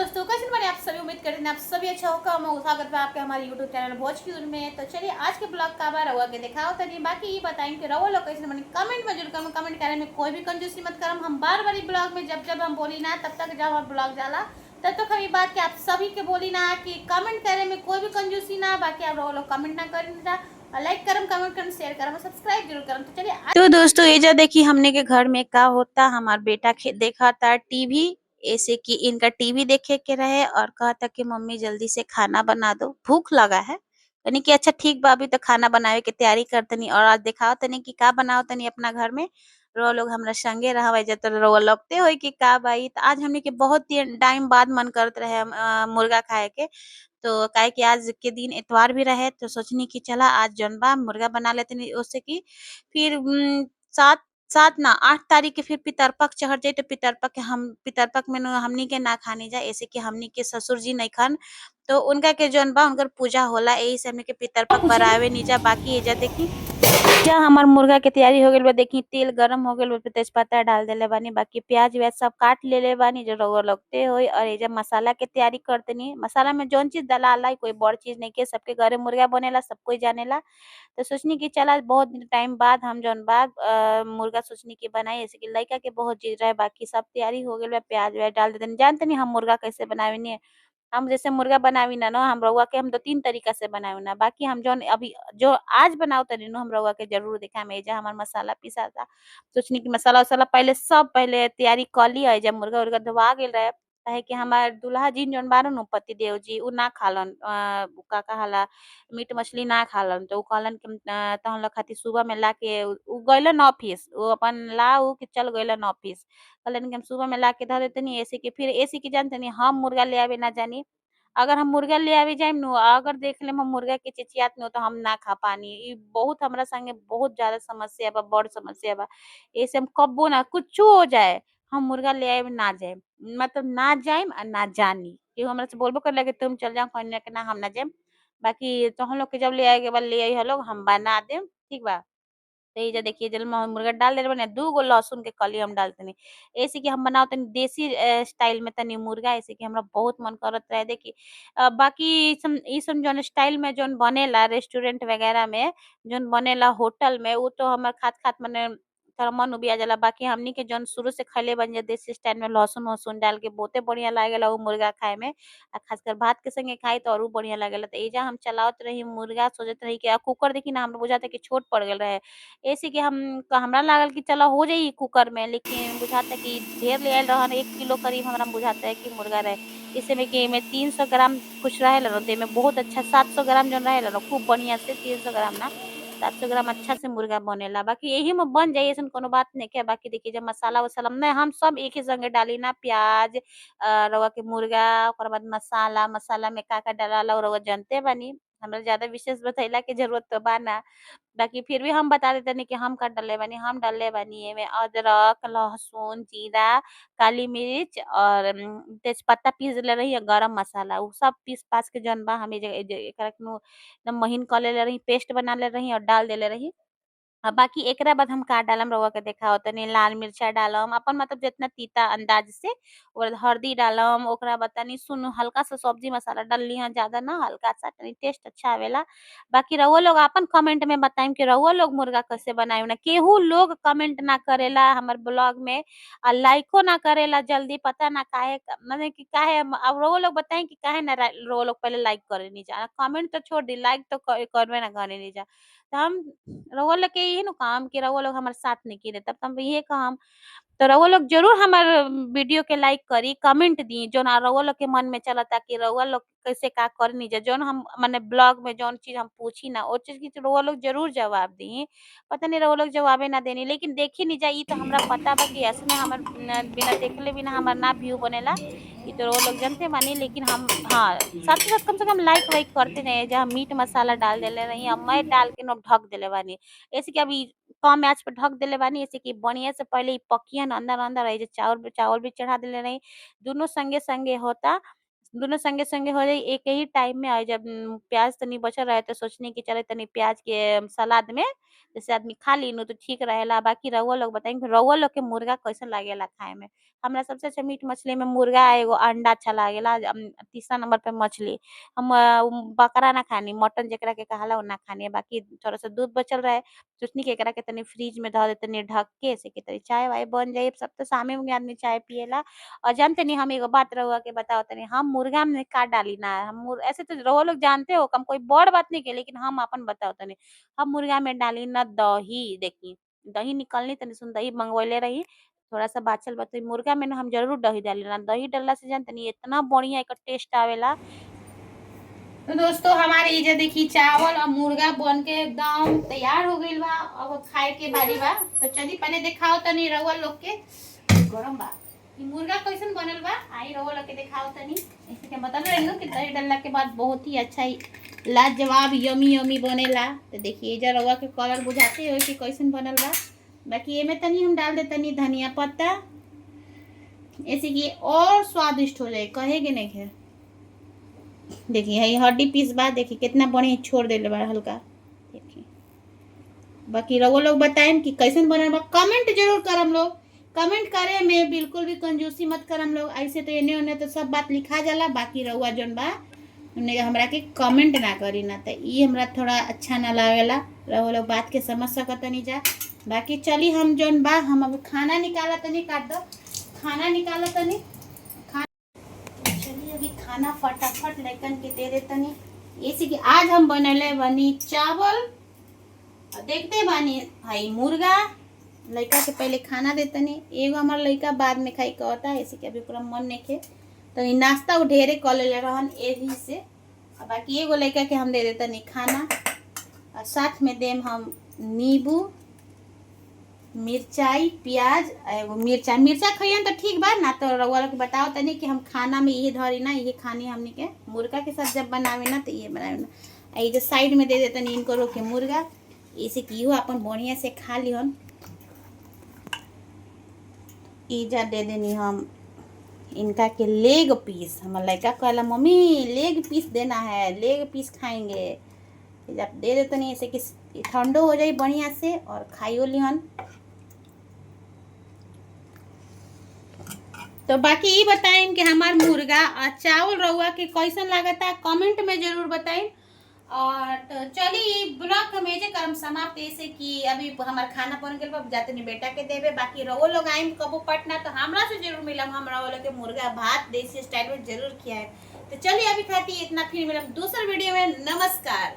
दोस्तों, कैसे बने आप सभी। उम्मीद करते हैं आप सभी अच्छा होगा। मैं स्वागत है आपके हमारे यूट्यूब चैनल भोजपुर में। तो चलिए आज के ब्लॉग का बार रहुआ के दिखाओ तो नहीं, बाकी ये बताएं कि रहुआ लोग कैसे बने कमेंट में जरूर करें। कमेंट करने में कोई भी कंजूसी मत करम। हम बार बार ब्लॉग में जब जब हम बोली ना तब तक जब हम ब्लॉग डाला तब तक हम बात कि आप सभी के बोली ना कि कमेंट करे में कोई भी कंजूसी ना, बाकी आप रहुआ लोग कमेंट ना करें, लाइक करम, कमेंट करम, शेयर करम, सब्सक्राइब जरूर करम। तो चलिए तो दोस्तों एजा देखी हमने के घर में का होता, हमार बेटा देखा था टीवी। ऐसे कि इनका टीवी देखे के रहे और कहा था कि मम्मी जल्दी से खाना बना दो, भूख लगा है। तनी कि अच्छा ठीक बा, अभी तो खाना बनावे के तैयारी करतनी और आज दिखाओ तनी कि का बनाओ तनी अपना घर में। रो लोग हमरा संगे रहा जब रो लगते हो कि का भाई। तो आज हमने के बहुत टाइम बाद मन करत रहे मुर्गा खाए के। तो काहे कि आज के दिन इतवार भी रहे तो सोचनी कि चला आज जौन बा मुर्गा बना लेते नहीं उससे की फिर 7 7 ना 8 तारीख के फिर पितरपक चढ़ जाई। तो पितरपक में हमनी के ना खानी जा, ऐसे कि हमनी के ससुर जी नहीं खान। तो उनका के जौन बा उनकर पूजा होला, यही से हमनी के पितरपक बरावे नहीं जा। बाकी एजा देखी जा हमार मुर्गा के तैयारी हो गइल बा। देखी तेल गरम हो गइल बा, तेजपत्ता डाल देले बानी, बाकी प्याज व्याज सब काट लेले बानी जो रउआ लगते होई। और एजा मसाला के तैयारी करतनी। मसाला में जौन चीज डलाला कोई बड़ चीज नहीं के, सबके घरे मुर्गा बनेला सब कोई जानेला। तो सोचनी कि चला बहुत टाइम बाद हम जौन बा मुर्गा सोचनी कि बनाई, ऐसे कि लइका के बहुत जिद रहे। बाकी सब तैयारी हो गइल बा, प्याज व्याज डाल देतनी। जानतनी हम मुर्गा कैसे बनावेनी। हम जैसे मुर्गा बनावी ना ना हम रउआ के हम 2-3 तरीका से बनावी ना। बाकी हम जौन अभी जो आज बनाओ तनी नु हम रउआ के जरूर दिखाएम। एजा हमार मसाला पिसाता। सोचनी कि मसाला वसाला पहले तैयारी कर ली। एजा मुर्गा उर्गा धोवा गेल रहे। काहे कि हमार दूल्हा जी जौन बारन नु पति देव जी उ ना खालन, उ का कहाला मीट मछली ना खालन। तो उ कहलन कि तहन लोग खातिर सुबह में लाके उ गइलन ऑफिस, उ अपन ला उ के चल गइलन ऑफिस। कहलन कि हम सुबह में लाके धर देतनी, ऐसे कि फिर ऐसे कि जानतनी हम मुर्गा ले आवे ना जानी। अगर हम मुर्गा ले आवे जाइम नु, अगर देख लेम हम मुर्गा के चिचियात नु तो हम ना खा पानी। ई बहुत हमरा संगे बहुत ज्यादा समस्या बा, बड़ समस्या बा। ऐसे हम कब्बो ना कुछो हो जाए हम मुर्गा ले आवे ना जाइम। मतलब ना जाइम और ना जानी। केहू हमरा से बोलबो करला कि तुम चल जाओ, कहनी कि ना हम ना जाइम। बाकी तोहन लोग के जब ले आए के बा ले अइहा लोग, हम बना देम, ठीक बा। तो एइजा देखिए जल मुर्गा डाल देले बानी, 2 गो लहसुन के कली हम डालतनी। ऐसे कि हम बनाओ तनी देसी स्टाइल में तनी मुर्गा, ऐसे कि हमरा बहुत मन करत रहे देखी। बाकी ई सब जौन स्टाइल में जौन बनेला रेस्टोरेंट वगैरह में, जौन बनेला होटल में, उ तो हमर खात-खात मने थोड़ा मन उबिया जाला। बाकी हमनी के जौन शुरू से खइले बानी जा देसी स्टाइल में लहसुन-वहसुन डाल के बहुते बढ़िया लागेला उ मुर्गा खाए में। खासकर भात के संगे खाई तो औरो बढ़िया लागेला। तो एइजा हम चलावत रही मुर्गा, सोचत रही कि कुकर देखी ना हमरा बुझाता कि छोट पड़ गेल रहे। ऐसे कि हमरा लागल कि चलो हो जाई कुकर में, लेकिन बुझाता कि ढेर ले आइल रहन। 1 किलो करीब हमरा बुझाता है कि मुर्गा रहे। इसे में कि एमे 300 ग्राम कुछ रहेला न, तो एमे बहुत अच्छा 700 ग्राम जौन रहेला न खूब बढ़िया से, 300 ग्राम ना 700 ग्राम अच्छा से मुर्गा बनेला। बाकी एही में बन जाई अइसन कोनो बात नइखे। बाकी देखिए जब मसाला-वसाला में हम सब एक ही संगे डाली ना, प्याज रउआ के मुर्गा, ओकर बाद मसाला, मसाला में का-का डलाला उ रउआ जानते बानी। हमरा ज्यादा विशेष बतइला के जरूरत तो बा ना। बाकी फिर भी हम बता देतनी कि हम का डलले बानी। हम डलले बानी एमे अदरक, लहसुन, जीरा, काली मिर्च और तेजपत्ता पीस देले रही और गरम मसाला उ सब पीस-पास के जौन बा हम एजे एकरा के नु एकदम महीन कर लेले रही, पेस्ट बना ले रही और डाल देले रही। बाकी एकरा बाद हम का डालम रउआ के देखावत तनी। लाल मिर्चा डालम, अपन मतलब जितना तीता अंदाज से। ओकर बाद हल्दी डालम, ओकरा बाद तनी हल्का सा सब्जी मसाला डललिह, ज्यादा ना हल्का सा, तनी टेस्ट अच्छा आवेला। बाकी रउआ लोग आपन कमेंट में बताइम कि रउआ लोग मुर्गा कैसे बनाई ना। केहू लोग कमेंट ना करेला हमर ब्लॉग में और लाइको ना करेला जल्दी, पता ना काहे माने कि काहे। अब रउआ लोग बताई कि काहे ना रउआ लोग पहले लाइक करेनी जा। कमेंट तो छोड़ दी, लाइक तो करबे ना करेनी जा। तो हम रउआ लोग के इहे नु काम कि रउआ लोग हमर साथ नहीं देत, तब तो हम इहे कहम। तो रउआ लोग जरूर हमर वीडियो के लाइक करी, कमेंट दी जौन रउआ लोग के मन में चलता कि रउआ लोग कैसे का करनी जा। जौन हम माने ब्लॉग में जौन चीज़ हम पूछी ना ओ चीज़ की रउआ लोग जरूर जवाब दी। पता नहीं रउआ लोग जवाबे ना देनी, लेकिन देखी नहीं जा ई तो हमरा पता बा कि असमे हमर बिना देखले बिना हमर ना व्यू बनेला। ई तो रउआ लोग जानते बानी, लेकिन हम हाँ, साथ ही साथ कम से कम लाइक वाइक करते जाइए। जहाँ मीट मसाला डाल देले रही अब मैं डाल के न ढक देले बानी। ऐसे कि अभी कम आँच पे ढक देले बानी, ऐसे कि बढ़िया से पहले ई पकियन अंदर-अंदर। एइजे चावल चावल भी चढ़ा देले रही। दोनों संगे-संगे होता। दोनों संगे संगे हो जाए एक ही टाइम में। और जब प्याज तनी बचल रहे तो सोचनी कि चले तनी प्याज के सलाद में जैसे आदमी खा ली नु तो ठीक रहेला। बाकी रउआ लोग बताएंगे रउआ लोग के मुर्गा कैसन लागेला खाए में। हमरा सबसे अच्छा मीट मछली में मुर्गा एगो अंडा अच्छा लागेला। तीसरा नंबर पे मछली। हम बकरा ना खानी, मटन जेकरा के कहाला उ ना खानी। बाकी थोड़ा सा दूध बचल रहे सोचनी कि एकरा के तनी फ्रिज में धर दे तनी ढक के से कि तनी चाय वाय बन जाए। सब तो शामे में आदमी चाय पिएला। और जानते नहीं हम एगो बात रहुआ के बताओ तनी, हम मुर्गा में का डाली ना हम ऐसे तो रहुआ लोग जानते हो कम कोई बड़ बात नहीं के, लेकिन हम अपन बताओ तनी हम मुर्गा में डाली ना दही। देखी दही निकलनी तनी सुन दही मंगवैले रही थोड़ा सा बाचल बतई मुर्गा में ना हम जरूर दही डाली ना। दही डालला से जानते नहीं इतना बढ़िया एक टेस्ट आवेला। तो दोस्तों हमारे ये जो देखी चावल और मुर्गा बन के एकदम तैयार हो गई बा। अब खाए के बारी बा। तो चली पहले दिखाओ तनी रउआ लोग के गरम बा कि मुर्गा कैसन बनल बा। आई रउआ लोग के दिखाओ तनी। ऐसे के बता रही हूं कि दही डालने के बाद बहुत ही अच्छा ही लाजवाब यमी यमी बनेला। तो देखिए इधर रउआ के कलर बुझाते हो कि कैसन बनल बा। बाकी ये में तनी हम डाल दे तनी धनिया पत्ता ऐसे कि और स्वादिष्ट हो जाए कहेगे नहीं है। देखिए ये हड्डी पीस बा देखिए कितना बढ़िया छोड़ देले बा हल्का। देखिए बाकी रउआ लोग बताएं कि कैसन बनल बा। कमेंट जरूर करम लोग। कमेंट करे में बिल्कुल भी कंजूसी मत करम लोग। ऐसे तो एने ओने तो सब बात लिखा जाला। बाकी रउआ जौन बा उन्हें हमरा के कमेंट ना करी ना तो ये हमरा थोड़ा अच्छा ना लागेला। रउआ लोग बात के समझ सकत नहीं जा। बाकी चली हम जौन बा हम अब खाना निकाला तनी काट दो खाना निकाला तनी अभी खाना फटाफट लड़कन के दे दे तनी। ऐसे कि आज हम बनले बनी चावल और देखते बानी भाई मुर्गा। लड़का के पहले खाना दे तनी एगो हमार लड़का बाद में खाई कहता ऐसे कि अभी पूरा मन नहीं खे तो नाश्ता उ ढेरे कर ले रहन यही से। और बाकी एगो लड़का के हम दे दे तनी खाना और साथ में देम हम नींबू मिर्चाई प्याज एगो मिर्चा खइयन तो ठीक बा ना। तो रउआ लोग बताओ तनी कि हम खाना में ये धरी ना ये खानी हमनी के मुर्गा के साथ जब बनावे ना तो ये बनावे ना। ये जो साइड में दे दे तनी इनको रोके मुर्गा इसे कि इहो अपन बढ़िया से खा लिहन। इजा दे देनी हम इनका के लेग पीस। हमार लड़का कहला मम्मी लेग पीस देना है लेग पीस खाएंगे। जब दे दे तनी ऐसे कि ठंडो हो जाए बढ़िया से और खाइयो लिहन। तो बाकी ये बताएं कि हमार मुर्गा और चावल रउआ के कैसन लागता कमेंट में जरूर बताएं। और तो चलिए ब्लॉग में जे कर्म समाप्त ऐसे कि अभी हमार खाना बन गया जाते नहीं बेटा के देवे। बाकी रउआ लोग आइम कबो पटना तो हमरा से जरूर मिलम। हम रउआ लोग के मुर्गा भात देसी स्टाइल में जरूर खियाए। तो चलिए अभी खाती इतना फिर मिलम दूसरा वीडियो में। नमस्कार।